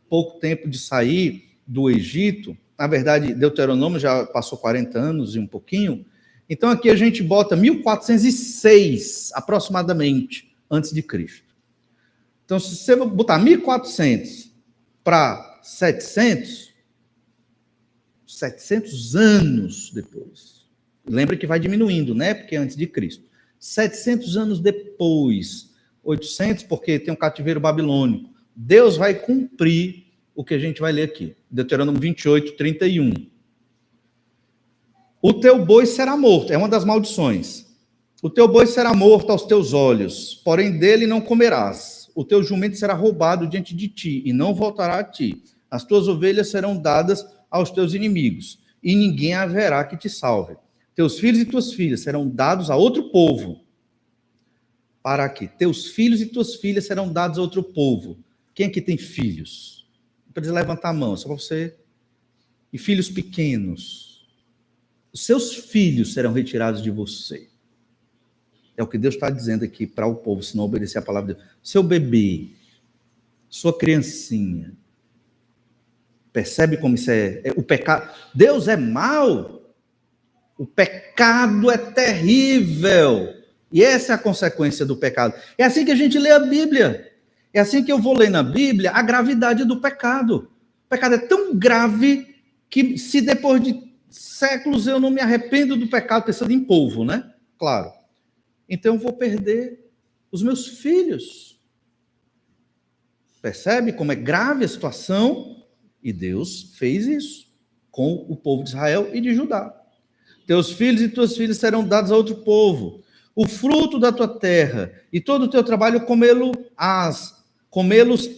[SPEAKER 2] pouco tempo de sair do Egito, na verdade, Deuteronômio já passou 40 anos e um pouquinho, então aqui a gente bota 1406, aproximadamente, antes de Cristo. Então, se você botar 1400 para 700 anos depois, lembra que vai diminuindo, né? Porque é antes de Cristo. 700 anos depois, 800, porque tem um cativeiro babilônico, Deus vai cumprir o que a gente vai ler aqui, Deuteronômio 28, 31. O teu boi será morto, é uma das maldições. O teu boi será morto aos teus olhos, porém dele não comerás. O teu jumento será roubado diante de ti, e não voltará a ti. As tuas ovelhas serão dadas aos teus inimigos, e ninguém haverá que te salve. Teus filhos e tuas filhas serão dados a outro povo. Para aqui, teus filhos e tuas filhas serão dados a outro povo. Quem aqui tem filhos? Não precisa levantar a mão, só para você. E filhos pequenos. Os seus filhos serão retirados de você. É o que Deus está dizendo aqui para o povo, se não obedecer a palavra de Deus. Seu bebê, sua criancinha. Percebe como isso é o pecado? Deus é mau. O pecado é terrível. E essa é a consequência do pecado. É assim que a gente lê a Bíblia. É assim que eu vou ler na Bíblia a gravidade do pecado. O pecado é tão grave que se depois de séculos eu não me arrependo do pecado, pensando em polvo, né? Claro. Então eu vou perder os meus filhos. Percebe como é grave a situação? E Deus fez isso com o povo de Israel e de Judá. Teus filhos e tuas filhas serão dados a outro povo. O fruto da tua terra e todo o teu trabalho comê-los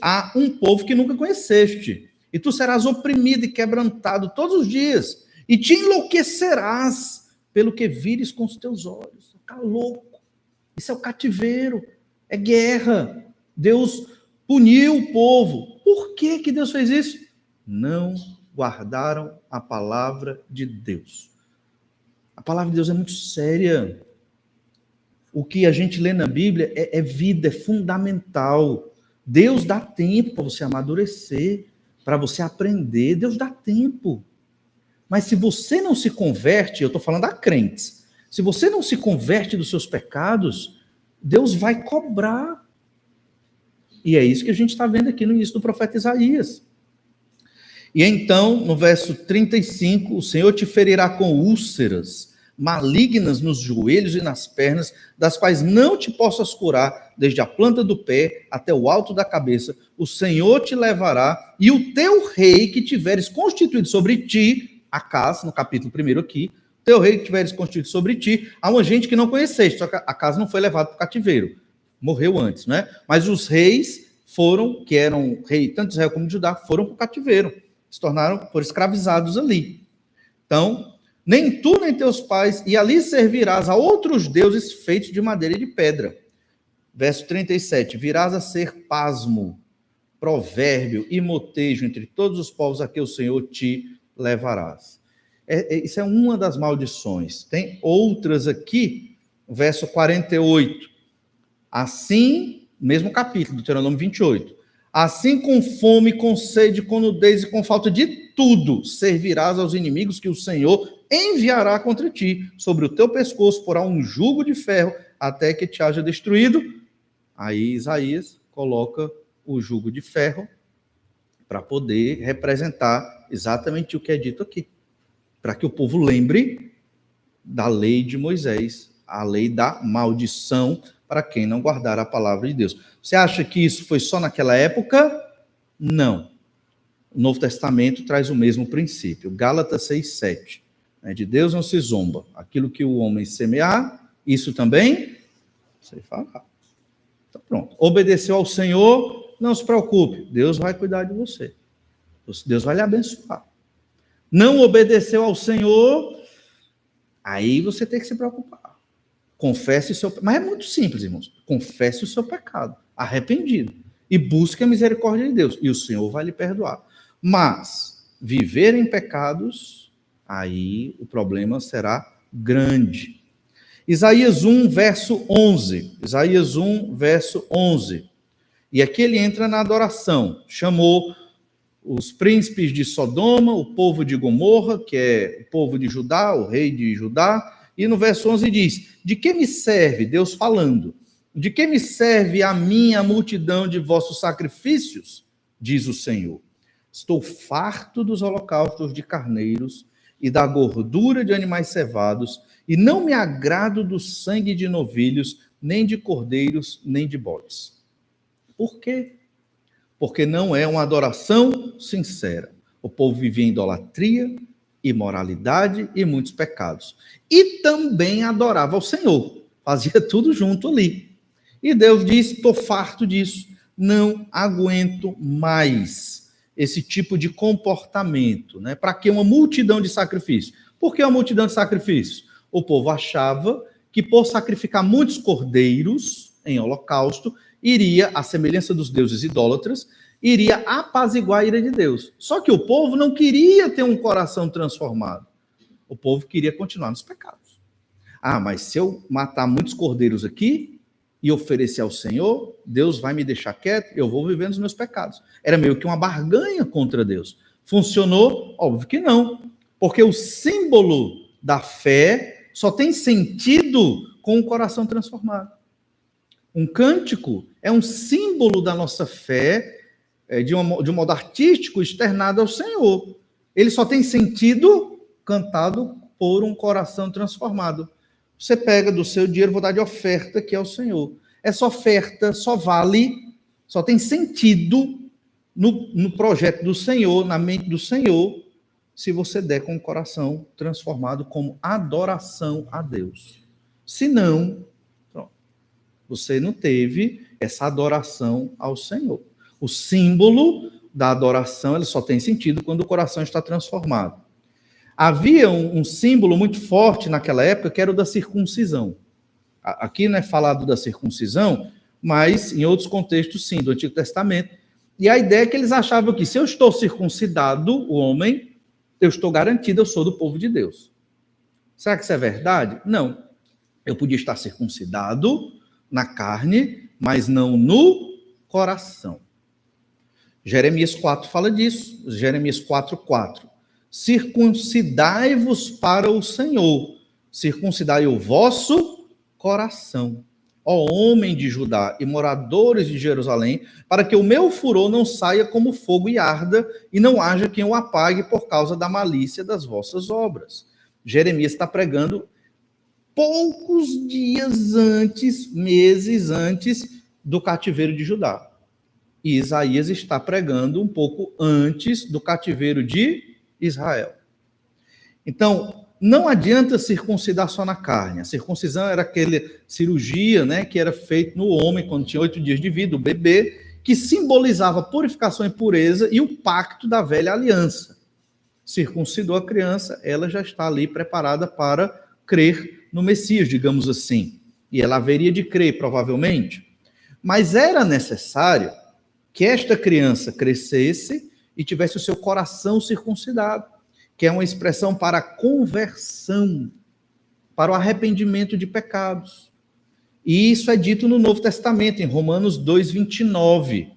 [SPEAKER 2] a um povo que nunca conheceste. E tu serás oprimido e quebrantado todos os dias. E te enlouquecerás pelo que vires com os teus olhos. Está louco. Isso é o cativeiro. É guerra. Deus puniu o povo. Por que que Deus fez isso? Não guardaram a palavra de Deus. A palavra de Deus é muito séria. O que a gente lê na Bíblia é vida, é fundamental. Deus dá tempo para você amadurecer, para você aprender. Deus dá tempo. Mas se você não se converte, eu estou falando a crentes, se você não se converte dos seus pecados, Deus vai cobrar. E é isso que a gente está vendo aqui no início do profeta Isaías. E então, no verso 35, o Senhor te ferirá com úlceras malignas nos joelhos e nas pernas, das quais não te possas curar, desde a planta do pé até o alto da cabeça. O Senhor te levará, e o teu rei que tiveres constituído sobre ti, Acaz, no capítulo 1 aqui, teu rei que tiveres constituído sobre ti, há uma gente que não conheceste, só que Acaz não foi levado para o cativeiro, morreu antes, né? Mas os reis foram, que eram rei tanto de Israel como de Judá, foram para o cativeiro, foram escravizados ali. Então, nem tu nem teus pais, e ali servirás a outros deuses feitos de madeira e de pedra. Verso 37, virás a ser pasmo, provérbio e motejo entre todos os povos a que o Senhor te levarás. Isso é uma das maldições. Tem outras aqui, verso 48. Assim, mesmo capítulo, Deuteronômio 28. Assim, com fome, com sede, com nudez e com falta de tudo, servirás aos inimigos que o Senhor enviará contra ti. Sobre o teu pescoço porá um jugo de ferro até que te haja destruído. Aí Isaías coloca o jugo de ferro para poder representar exatamente o que é dito aqui. Para que o povo lembre da lei de Moisés, a lei da maldição para quem não guardar a palavra de Deus. Você acha que isso foi só naquela época? Não. O Novo Testamento traz o mesmo princípio. Gálatas 6:7. De Deus não se zomba. Aquilo que o homem semear, isso também você fará. Então pronto. Obedeceu ao Senhor, não se preocupe. Deus vai cuidar de você. Deus vai lhe abençoar. Não obedeceu ao Senhor, aí você tem que se preocupar. Confesse o seu... Mas é muito simples, irmãos. Confesse o seu pecado, arrependido. E busque a misericórdia de Deus. E o Senhor vai lhe perdoar. Mas, viver em pecados, aí o problema será grande. Isaías 1, verso 11. Isaías 1, verso 11. E aqui ele entra na adoração. Chamou os príncipes de Sodoma, o povo de Gomorra, que é o povo de Judá, o rei de Judá. E no verso 11 diz: de que me serve, Deus falando, de que me serve a mim a multidão de vossos sacrifícios, diz o Senhor. Estou farto dos holocaustos de carneiros e da gordura de animais cevados, e não me agrado do sangue de novilhos, nem de cordeiros, nem de bodes. Por quê? Porque não é uma adoração sincera. O povo vivia em idolatria, imoralidade e muitos pecados. E também adorava ao Senhor. Fazia tudo junto ali. E Deus disse: estou farto disso. Não aguento mais esse tipo de comportamento. Né? Para que uma multidão de sacrifícios? Por que uma multidão de sacrifícios? O povo achava que por sacrificar muitos cordeiros em holocausto, iria, à semelhança dos deuses idólatras, iria apaziguar a ira de Deus. Só que o povo não queria ter um coração transformado. O povo queria continuar nos pecados. Ah, mas se eu matar muitos cordeiros aqui e oferecer ao Senhor, Deus vai me deixar quieto, eu vou viver nos meus pecados. Era meio que uma barganha contra Deus. Funcionou? Óbvio que não. Porque o símbolo da fé só tem sentido com o coração transformado. Um cântico é um símbolo da nossa fé, de um modo artístico, externado ao Senhor. Ele só tem sentido cantado por um coração transformado. Você pega do seu dinheiro, vou dar de oferta, que é o Senhor. Essa oferta só vale, só tem sentido no projeto do Senhor, na mente do Senhor, se você der com o coração transformado como adoração a Deus. Se não, você não teve essa adoração ao Senhor. O símbolo da adoração ele só tem sentido quando o coração está transformado. Havia um símbolo muito forte naquela época, que era o da circuncisão. Aqui não é falado da circuncisão, mas em outros contextos, sim, do Antigo Testamento. E a ideia é que eles achavam que se eu estou circuncidado, o homem, eu estou garantido, eu sou do povo de Deus. Será que isso é verdade? Não. Eu podia estar circuncidado na carne, mas não no coração. Jeremias 4 fala disso. Jeremias 4:4. Circuncidai-vos para o Senhor, circuncidai o vosso coração, ó homem de Judá e moradores de Jerusalém, para que o meu furor não saia como fogo e arda, e não haja quem o apague por causa da malícia das vossas obras. Jeremias está pregando poucos dias antes, meses antes do cativeiro de Judá. E Isaías está pregando um pouco antes do cativeiro de Israel. Então, não adianta circuncidar só na carne. A circuncisão era aquela cirurgia, né, que era feita no homem quando tinha 8 dias de vida, o bebê, que simbolizava purificação e pureza e o pacto da velha aliança. Circuncidou a criança, ela já está ali preparada para crer no Messias, digamos assim. E ela haveria de crer, provavelmente. Mas era necessário que esta criança crescesse e tivesse o seu coração circuncidado, que é uma expressão para a conversão, para o arrependimento de pecados. E isso é dito no Novo Testamento, em Romanos 2:29.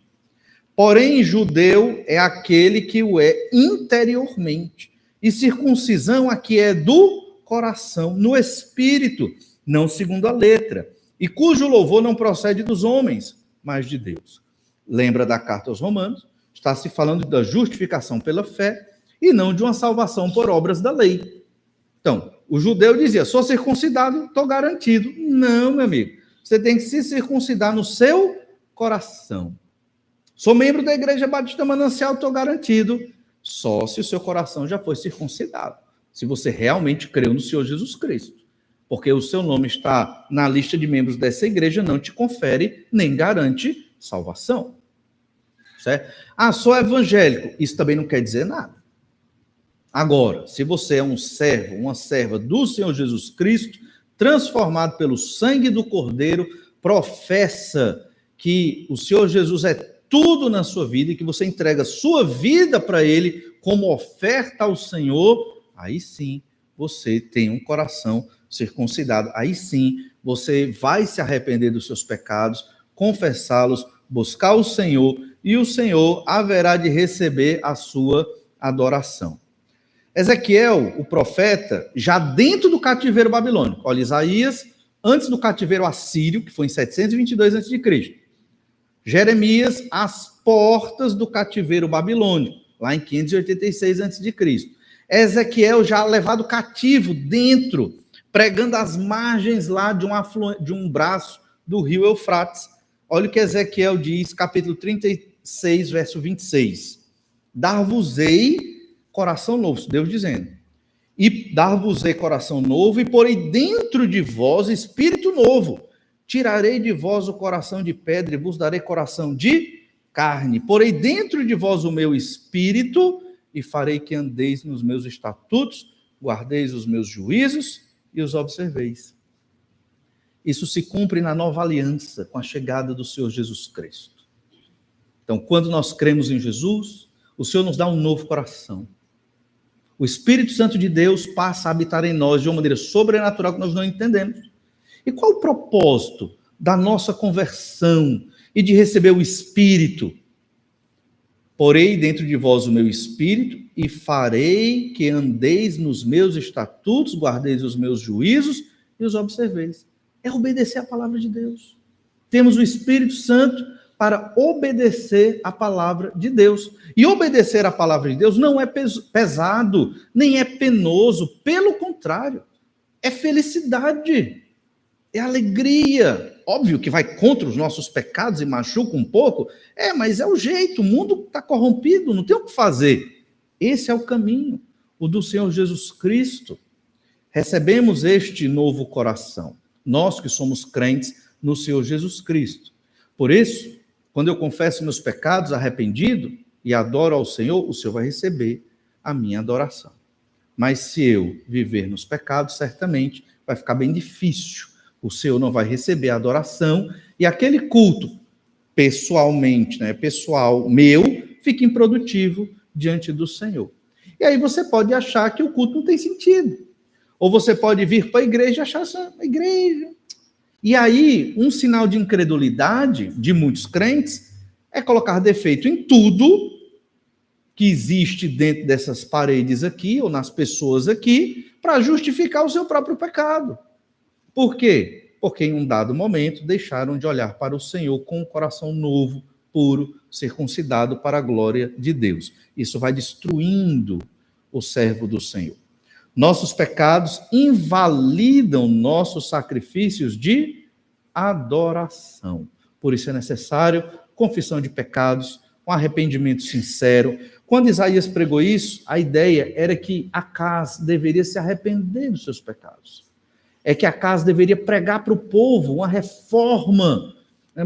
[SPEAKER 2] Porém, judeu é aquele que o é interiormente, e circuncisão aqui é do coração, no espírito, não segundo a letra, e cujo louvor não procede dos homens, mas de Deus. Lembra da carta aos Romanos? Está se falando da justificação pela fé e não de uma salvação por obras da lei. Então, o judeu dizia, sou circuncidado, estou garantido. Não, meu amigo. Você tem que se circuncidar no seu coração. Sou membro da Igreja Batista Manancial, estou garantido. Só se o seu coração já foi circuncidado. Se você realmente creu no Senhor Jesus Cristo. Porque o seu nome está na lista de membros dessa igreja, não te confere nem garante salvação. Certo? Ah, sou evangélico. Isso também não quer dizer nada. Agora, se você é um servo, uma serva do Senhor Jesus Cristo, transformado pelo sangue do Cordeiro, professa que o Senhor Jesus é tudo na sua vida e que você entrega sua vida para Ele como oferta ao Senhor, aí sim você tem um coração circuncidado. Aí sim você vai se arrepender dos seus pecados, confessá-los, buscar o Senhor e o Senhor haverá de receber a sua adoração. Ezequiel, o profeta, já dentro do cativeiro babilônico. Olha, Isaías, antes do cativeiro assírio, que foi em 722 a.C. Jeremias, às portas do cativeiro babilônico, lá em 586 a.C. Ezequiel já levado cativo dentro, pregando às margens lá de um braço do rio Eufrates. Olha o que Ezequiel diz, capítulo 36, verso 26. Dar-vos-ei coração novo, Deus dizendo. E dar-vos-ei coração novo, e porei dentro de vós espírito novo. Tirarei de vós o coração de pedra, e vos darei coração de carne. Porei dentro de vós o meu espírito, e farei que andeis nos meus estatutos, guardeis os meus juízos e os observeis. Isso se cumpre na nova aliança, com a chegada do Senhor Jesus Cristo. Então, quando nós cremos em Jesus, o Senhor nos dá um novo coração. O Espírito Santo de Deus passa a habitar em nós de uma maneira sobrenatural que nós não entendemos. E qual o propósito da nossa conversão e de receber o Espírito? Porei dentro de vós o meu Espírito e farei que andeis nos meus estatutos, guardeis os meus juízos e os observeis. É obedecer a palavra de Deus. Temos o Espírito Santo para obedecer a palavra de Deus. E obedecer a palavra de Deus não é pesado, nem é penoso. Pelo contrário, é felicidade, é alegria. Óbvio que vai contra os nossos pecados e machuca um pouco, mas é o jeito, o mundo está corrompido, não tem o que fazer. Esse é o caminho, o do Senhor Jesus Cristo. Recebemos este novo coração, nós que somos crentes no Senhor Jesus Cristo. Por isso, quando eu confesso meus pecados arrependido e adoro ao Senhor, o Senhor vai receber a minha adoração. Mas se eu viver nos pecados, certamente vai ficar bem difícil. O Senhor não vai receber a adoração e aquele culto, pessoalmente, pessoal meu, fica improdutivo diante do Senhor. E aí você pode achar que o culto não tem sentido. Ou você pode vir para a igreja e achar essa igreja. E aí, um sinal de incredulidade de muitos crentes é colocar defeito em tudo que existe dentro dessas paredes aqui, ou nas pessoas aqui, para justificar o seu próprio pecado. Por quê? Porque em um dado momento deixaram de olhar para o Senhor com um coração novo, puro, circuncidado para a glória de Deus. Isso vai destruindo o servo do Senhor. Nossos pecados invalidam nossos sacrifícios de adoração. Por isso é necessário confissão de pecados, um arrependimento sincero. Quando Isaías pregou isso, a ideia era que Acaz deveria se arrepender dos seus pecados. É que Acaz deveria pregar para o povo uma reforma,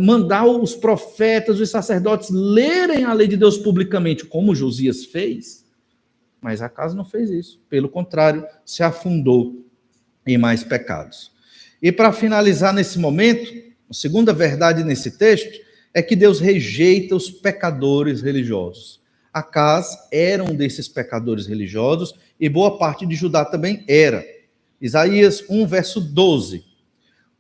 [SPEAKER 2] mandar os profetas, os sacerdotes lerem a lei de Deus publicamente, como Josias fez. Mas Acaz não fez isso. Pelo contrário, se afundou em mais pecados. E para finalizar nesse momento, a segunda verdade nesse texto é que Deus rejeita os pecadores religiosos. Acaz era um desses pecadores religiosos e boa parte de Judá também era. Isaías 1, verso 12.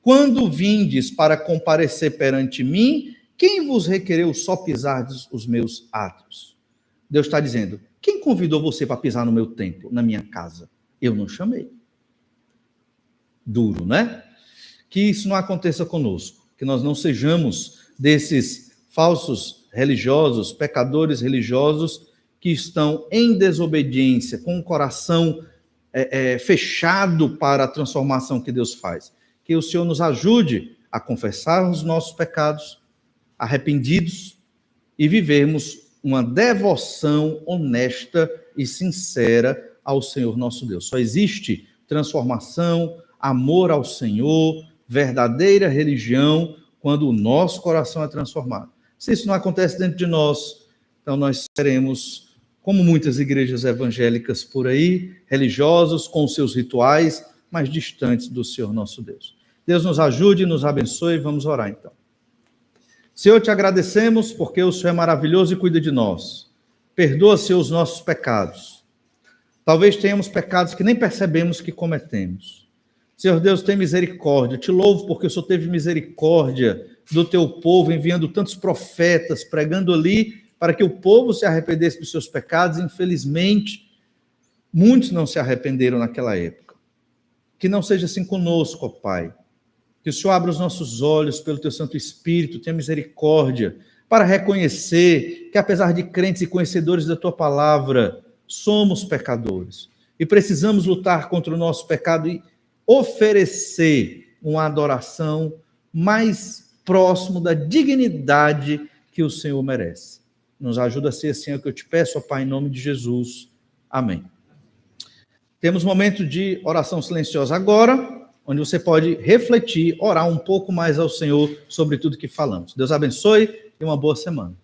[SPEAKER 2] Quando vindes para comparecer perante mim, quem vos requereu só pisardes os meus átrios? Deus está dizendo, quem convidou você para pisar no meu templo, na minha casa? Eu não chamei. Duro, né? Que isso não aconteça conosco, que nós não sejamos desses falsos religiosos, pecadores religiosos que estão em desobediência, com o coração fechado para a transformação que Deus faz. Que o Senhor nos ajude a confessar os nossos pecados, arrependidos, e vivermos uma devoção honesta e sincera ao Senhor nosso Deus. Só existe transformação, amor ao Senhor, verdadeira religião, quando o nosso coração é transformado. Se isso não acontece dentro de nós, então nós seremos, como muitas igrejas evangélicas por aí, religiosos com seus rituais, mas distantes do Senhor nosso Deus. Deus nos ajude e nos abençoe. Vamos orar então. Senhor, te agradecemos porque o Senhor é maravilhoso e cuida de nós. Perdoa, Senhor, os nossos pecados. Talvez tenhamos pecados que nem percebemos que cometemos. Senhor Deus, tem misericórdia. Te louvo porque o Senhor teve misericórdia do teu povo, enviando tantos profetas, pregando ali para que o povo se arrependesse dos seus pecados. Infelizmente, muitos não se arrependeram naquela época. Que não seja assim conosco, ó Pai. Que o Senhor abra os nossos olhos pelo teu Santo Espírito, tenha misericórdia, para reconhecer que, apesar de crentes e conhecedores da tua palavra, somos pecadores e precisamos lutar contra o nosso pecado e oferecer uma adoração mais próximo da dignidade que o Senhor merece. Nos ajuda a ser assim, é o que eu te peço, ó Pai, em nome de Jesus. Amém. Temos momento de oração silenciosa agora, onde você pode refletir, orar um pouco mais ao Senhor sobre tudo que falamos. Deus abençoe e uma boa semana.